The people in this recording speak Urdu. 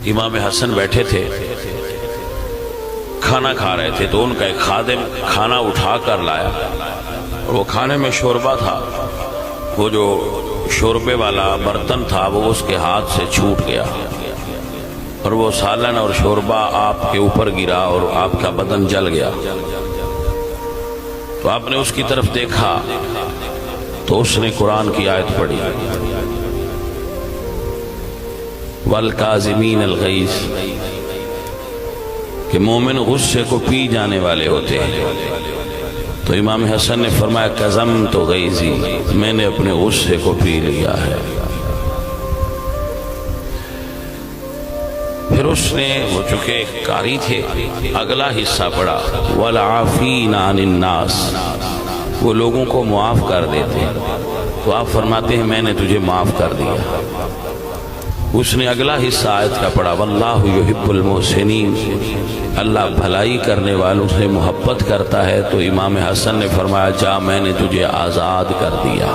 امام حسن بیٹھے تھے، کھانا کھا رہے تھے، تو ان کا ایک خادم کھانا اٹھا کر لایا اور وہ کھانے میں شوربہ تھا، وہ جو شوربے والا برتن تھا وہ اس کے ہاتھ سے چھوٹ گیا اور وہ سالن اور شوربہ آپ کے اوپر گرا اور آپ کا بدن جل گیا۔ تو آپ نے اس کی طرف دیکھا تو اس نے قرآن کی آیت پڑھی، وَالْكَاظِمِينَ الْغَيْظَ، کہ مومن غصے کو پی جانے والے ہوتے ہیں۔ تو امام حسن نے فرمایا کظمت غیظی، میں نے اپنے غصے کو پی لیا ہے۔ پھر اس نے، وہ چونکہ ایک قاری تھے، اگلا حصہ پڑھا وَالْعَافِينَ عَنِ النَّاسِ، وہ لوگوں کو معاف کر دیتے۔ تو آپ فرماتے ہیں میں نے تجھے معاف کر دیا۔ اس نے اگلا حصہ آیت کا پڑھا واللہ یحب المحسنین، اللہ بھلائی کرنے والوں سے محبت کرتا ہے۔ تو امام حسن نے فرمایا جا میں نے تجھے آزاد کر دیا۔